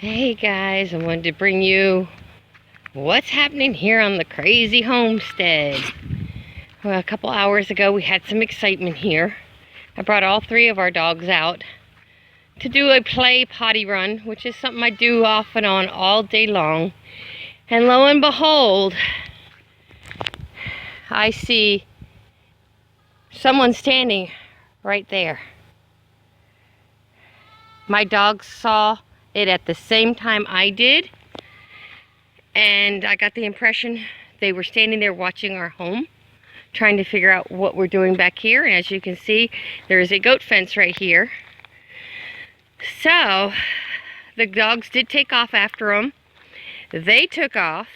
Hey guys, I wanted to bring you what's happening here on the crazy homestead. Well, a couple hours ago we had some excitement here. I brought all three of our dogs out to do a play potty run, which is something I do off and on all day long. And lo and behold, I see someone standing right there. My dogs saw it at the same time I did, and I got the impression they were standing there watching our home, trying to figure out what we're doing back here. And as you can see, there is a goat fence right here. So the dogs did take off after them. They took off.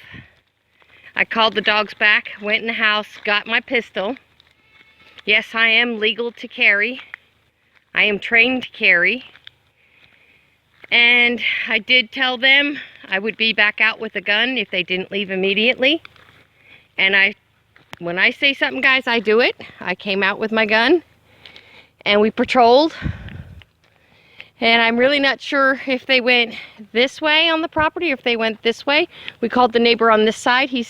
I called the dogs back, went in the house, got my pistol. Yes, I am legal to carry. I am trained to carry. And I did tell them I would be back out with a gun if they didn't leave immediately. And when I say something, guys, I do it. I came out with my gun and we patrolled. And I'm really not sure if they went this way on the property or if they went this way. We called the neighbor on this side. He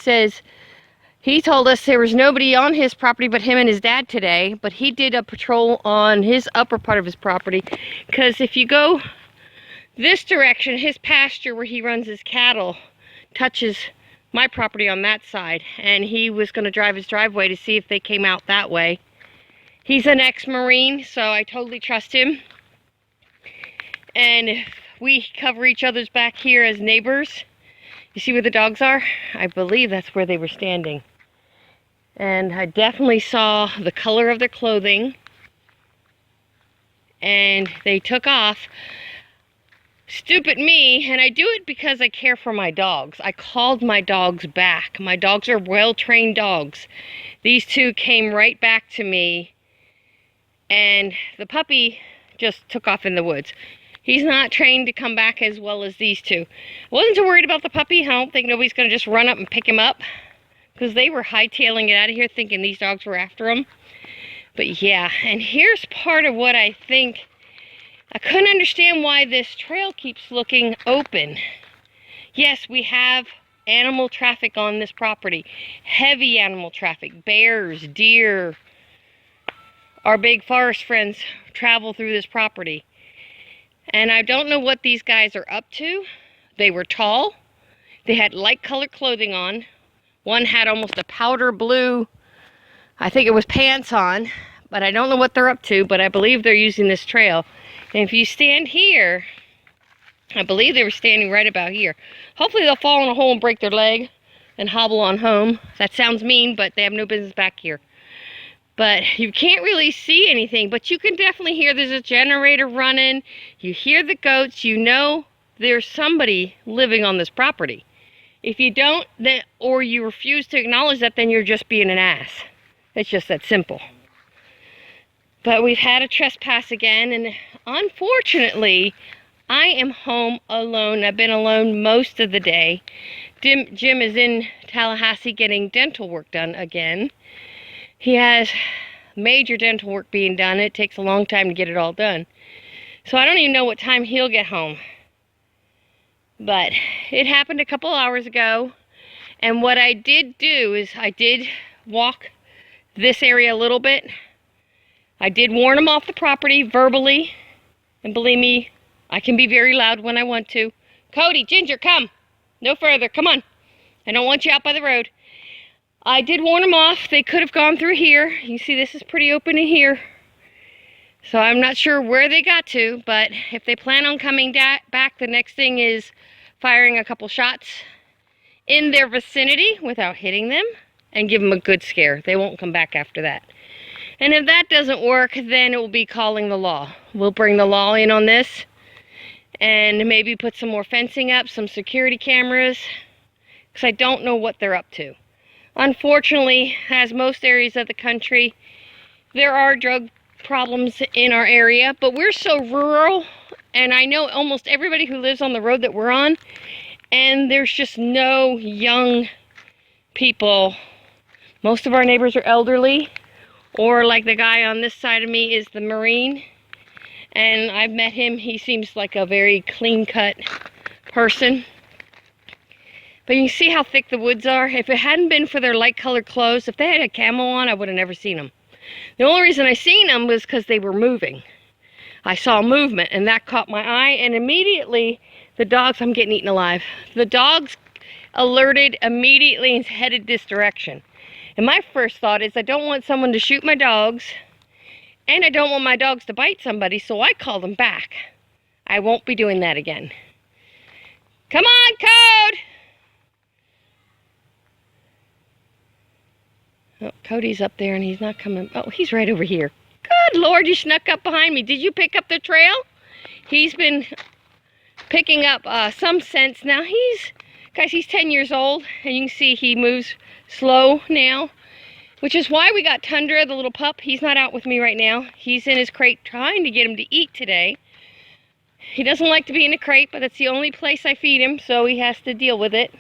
told us there was nobody on his property but him and his dad today. But he did a patrol on his upper part of his property. Because if you go this direction, his pasture where he runs his cattle touches my property on that side, and he was going to drive his driveway to see if they came out that way. He's an ex-Marine, so I totally trust him. And if we cover each other's back here as neighbors, you see where the dogs are? I believe that's where they were standing. And I definitely saw the color of their clothing, and they took off. Stupid me, and I do it because I care for my dogs. I called my dogs back. My dogs are well-trained dogs. These two came right back to me, and the puppy just took off in the woods. He's not trained to come back as well as these two. I wasn't too worried about the puppy. I don't think nobody's going to just run up and pick him up, because they were hightailing it out of here thinking these dogs were after him. But yeah, and here's part of what I think. I couldn't understand why this trail keeps looking open. Yes, we have animal traffic on this property. Heavy animal traffic. Bears, deer. Our big forest friends travel through this property. And I don't know what these guys are up to. They were tall. They had light colored clothing on. One had almost a powder blue, I think it was pants on. But I don't know what they're up to, but I believe they're using this trail. And if you stand here, I believe they were standing right about here. Hopefully they'll fall in a hole and break their leg and hobble on home. That sounds mean, but they have no business back here. But you can't really see anything, but you can definitely hear there's a generator running. You hear the goats. You know there's somebody living on this property. If you don't, or you refuse to acknowledge that, then you're just being an ass. It's just that simple. But we've had a trespass again, and unfortunately, I am home alone. I've been alone most of the day. Jim is in Tallahassee getting dental work done again. He has major dental work being done. It takes a long time to get it all done. So I don't even know what time he'll get home. But it happened a couple hours ago, and what I did do is I did walk this area a little bit. I did warn them off the property verbally, and believe me, I can be very loud when I want to. Cody, Ginger, come. No further. Come on. I don't want you out by the road. I did warn them off. They could have gone through here. You see this is pretty open in here. So I'm not sure where they got to, but if they plan on coming back, the next thing is firing a couple shots in their vicinity without hitting them and give them a good scare. They won't come back after that. And if that doesn't work, then it will be calling the law. We'll bring the law in on this and maybe put some more fencing up, some security cameras, because I don't know what they're up to. Unfortunately, as most areas of the country, there are drug problems in our area, but we're so rural, and I know almost everybody who lives on the road that we're on, and there's just no young people. Most of our neighbors are elderly. Or like the guy on this side of me is the Marine. And I've met him. He seems like a very clean-cut person. But you can see how thick the woods are. If it hadn't been for their light colored clothes, if they had a camo on, I would have never seen them. The only reason I seen them was because they were moving. I saw movement, and that caught my eye, and immediately the dogs, I'm getting eaten alive. The dogs alerted immediately and headed this direction. And my first thought is I don't want someone to shoot my dogs, and I don't want my dogs to bite somebody, so I call them back. I won't be doing that again. Come on, Code! Oh, Cody's up there and he's not coming. Oh, he's right over here. Good Lord, you snuck up behind me. Did you pick up the trail? He's been picking up some sense now. Guys, he's 10 years old, and you can see he moves slow now, which is why we got Tundra, the little pup. He's not out with me right now. He's in his crate trying to get him to eat today. He doesn't like to be in a crate, but it's the only place I feed him, so he has to deal with it.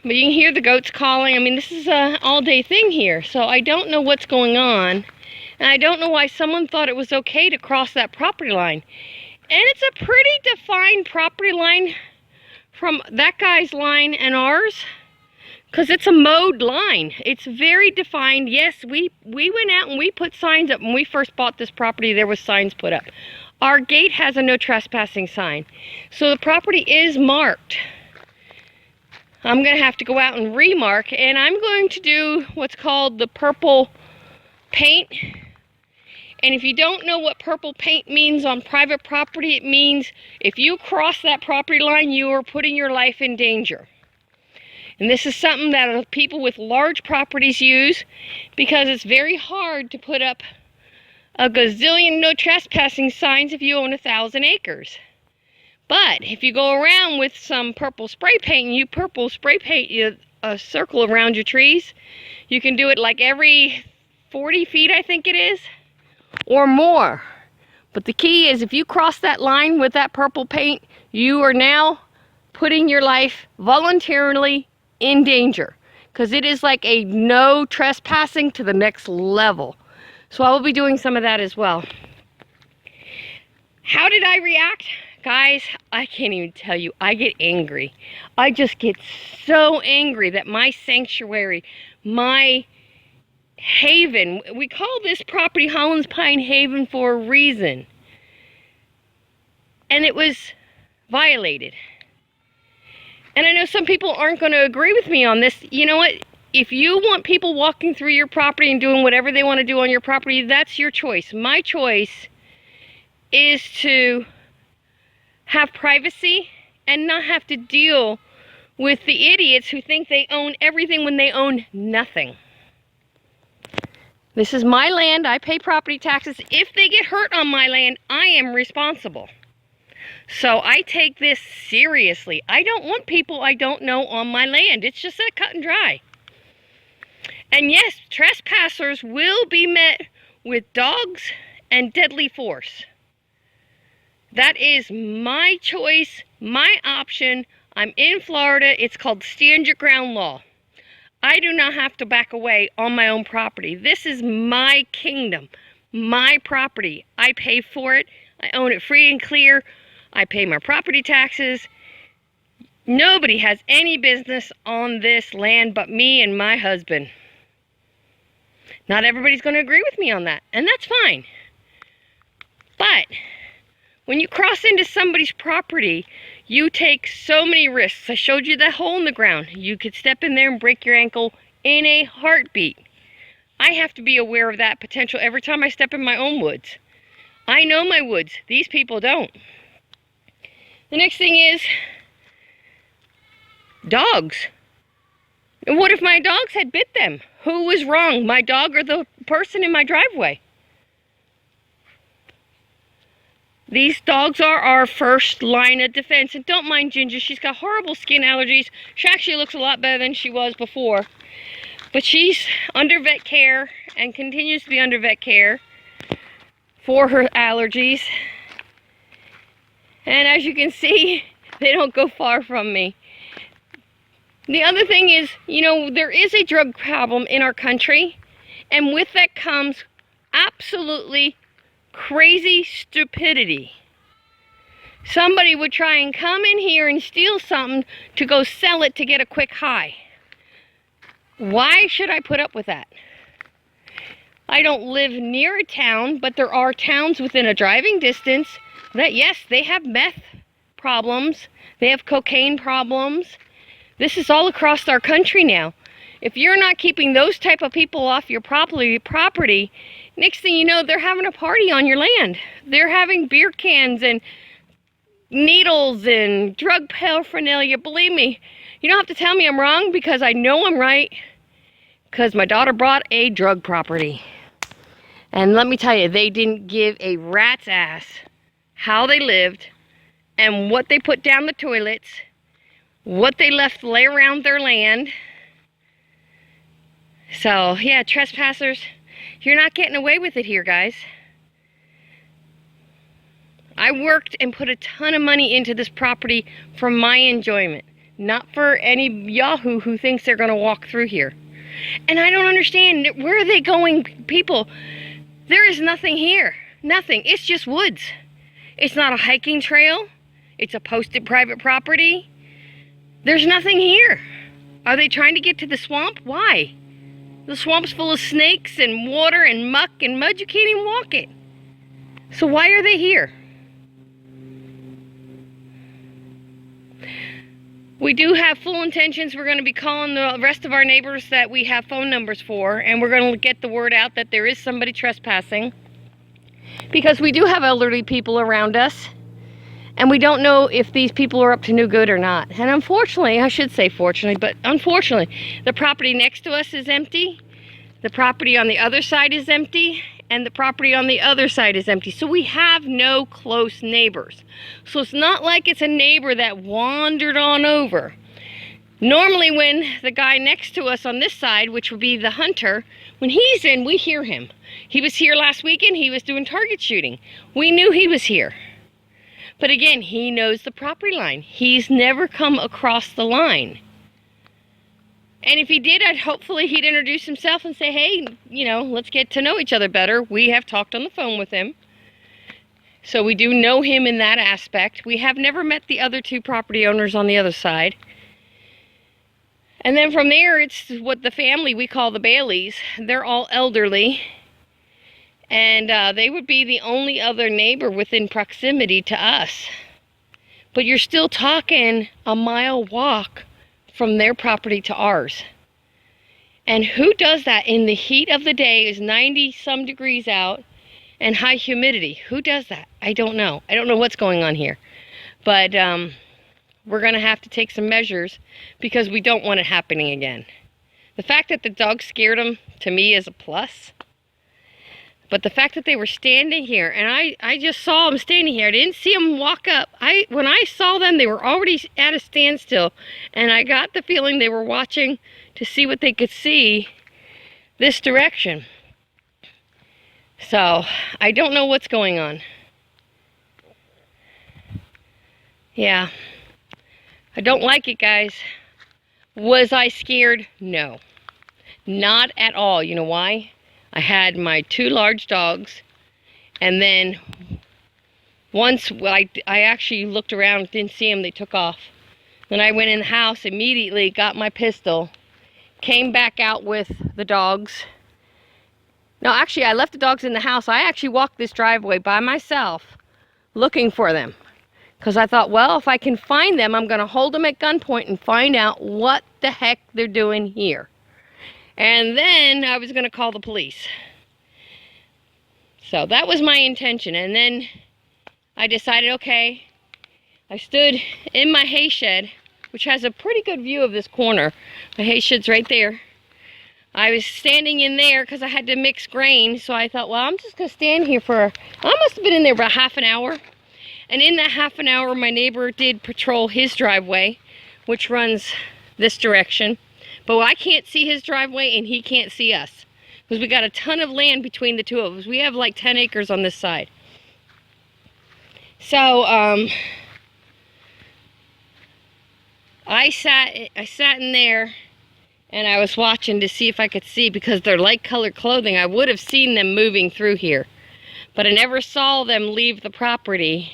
But you can hear the goats calling. I mean, this is an all-day thing here, so I don't know what's going on. And I don't know why someone thought it was okay to cross that property line. And it's a pretty defined property line from that guy's line and ours, because it's a mowed line. It's very defined. Yes, we went out and we put signs up. When we first bought this property, there was signs put up. Our gate has a no trespassing sign. So the property is marked. I'm going to have to go out and remark, and I'm going to do what's called the purple paint. And if you don't know what purple paint means on private property, it means if you cross that property line, you are putting your life in danger. And this is something that people with large properties use because it's very hard to put up a gazillion no trespassing signs if you own 1,000 acres. But if you go around with some purple spray paint and you purple spray paint a circle around your trees, you can do it like every 40 feet, I think it is, or more. But the key is if you cross that line with that purple paint, you are now putting your life voluntarily in danger, because it is like a no trespassing to the next level. So I will be doing some of that as well. How did I react? Guys, I can't even tell you. I get angry. I just get so angry that my sanctuary, my haven, we call this property Holland's Pine Haven for a reason. And it was violated. And I know some people aren't going to agree with me on this. You know what? If you want people walking through your property and doing whatever they want to do on your property, that's your choice. My choice is to have privacy and not have to deal with the idiots who think they own everything when they own nothing. This is my land. I pay property taxes. If they get hurt on my land, I am responsible. So I take this seriously. I don't want people I don't know on my land. It's just that cut and dry. And yes, trespassers will be met with dogs and deadly force. That is my choice, my option. I'm in Florida. It's called stand your ground law. I do not have to back away on my own property. This is my kingdom, my property. I pay for it. I own it free and clear. I pay my property taxes. Nobody has any business on this land but me and my husband. Not everybody's going to agree with me on that, and that's fine. But when you cross into somebody's property, you take so many risks. I showed you that hole in the ground. You could step in there and break your ankle in a heartbeat. I have to be aware of that potential every time I step in my own woods. I know my woods. These people don't. The next thing is dogs. And what if my dogs had bit them? Who was wrong, my dog or the person in my driveway? These dogs are our first line of defense. And don't mind Ginger, she's got horrible skin allergies. She actually looks a lot better than she was before. But she's under vet care and continues to be under vet care for her allergies. And as you can see, they don't go far from me. The other thing is, you know, there is a drug problem in our country. And with that comes absolutely crazy stupidity. somebody would try and come in here and steal something to go sell it to get a quick high. Why should I put up with that? I don't live near a town, but there are towns within a driving distance that, yes, they have meth problems. They have cocaine problems. This is all across our country now. If you're not keeping those type of people off your property, next thing you know, they're having a party on your land. They're having beer cans and needles and drug paraphernalia. Believe me, you don't have to tell me I'm wrong, because I know I'm right, because my daughter bought a drug property. And let me tell you, they didn't give a rat's ass how they lived and what they put down the toilets, what they left lay around their land. So, yeah, trespassers, you're not getting away with it here, guys. I worked and put a ton of money into this property for my enjoyment, not for any yahoo who thinks they're going to walk through here. And I don't understand, where are they going, people? There is nothing here. Nothing. It's just woods. It's not a hiking trail. It's a posted private property. There's nothing here. Are they trying to get to the swamp? Why? The swamp's full of snakes and water and muck and mud. You can't even walk it. So why are they here? We do have full intentions. We're going to be calling the rest of our neighbors that we have phone numbers for, and we're going to get the word out that there is somebody trespassing, because we do have elderly people around us, and we don't know if these people are up to no good or not. And unfortunately, I should say fortunately, but unfortunately, the property next to us is empty, the property on the other side is empty, and the property on the other side is empty. So we have no close neighbors. So it's not like it's a neighbor that wandered on over. Normally when the guy next to us on this side, which would be the hunter, when he's in, we hear him. He was here last weekend, he was doing target shooting. We knew he was here. But again, he knows the property line. He's never come across the line. And if he did, hopefully he'd introduce himself and say, hey, you know, let's get to know each other better. We have talked on the phone with him. So we do know him in that aspect. We have never met the other two property owners on the other side. And then from there, it's what the family we call the Baileys. They're all elderly. And they would be the only other neighbor within proximity to us. But you're still talking a mile walk from their property to ours. And who does that in the heat of the day? Is 90 some degrees out and high humidity? Who does that? I don't know. I don't know what's going on here. But we're going to have to take some measures, because we don't want it happening again. The fact that the dog scared them, to me, is a plus. But the fact that they were standing here, and I just saw them standing here. I didn't see them walk up. When I saw them, they were already at a standstill. And I got the feeling they were watching to see what they could see this direction. So, I don't know what's going on. Yeah. I don't like it, guys. Was I scared? No. Not at all. You know why? I had my two large dogs, and then once I actually looked around, didn't see them, they took off. Then I went in the house, immediately got my pistol, came back out with the dogs. No, actually, I left the dogs in the house. I actually walked this driveway by myself looking for them, because I thought, well, if I can find them, I'm going to hold them at gunpoint and find out what the heck they're doing here. And then I was going to call the police. So that was my intention. And then I decided, okay, I stood in my hay shed, which has a pretty good view of this corner. My hay shed's right there. I was standing in there because I had to mix grain. So I thought, well, I'm just going to stand here for, I must have been in there about half an hour. And in that half an hour, my neighbor did patrol his driveway, which runs this direction. But I can't see his driveway, and he can't see us, because we got a ton of land between the two of us. We have like 10 acres on this side. So I sat in there, and I was watching to see if I could see, because they're light colored clothing. I would have seen them moving through here, but I never saw them leave the property.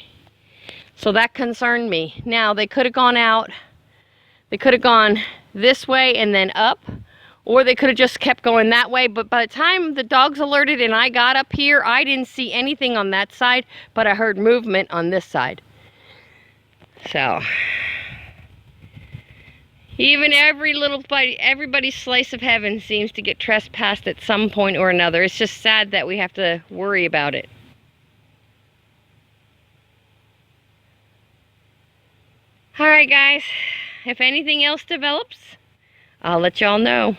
So that concerned me. Now, they could have gone out, they could have gone this way and then up, or they could have just kept going that way. But by the time the dogs alerted and I got up here, I didn't see anything on that side, but I heard movement on this side. So, even everybody's slice of heaven seems to get trespassed at some point or another. It's just sad that we have to worry about it. All right, guys. If anything else develops, I'll let y'all know.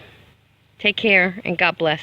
Take care and God bless.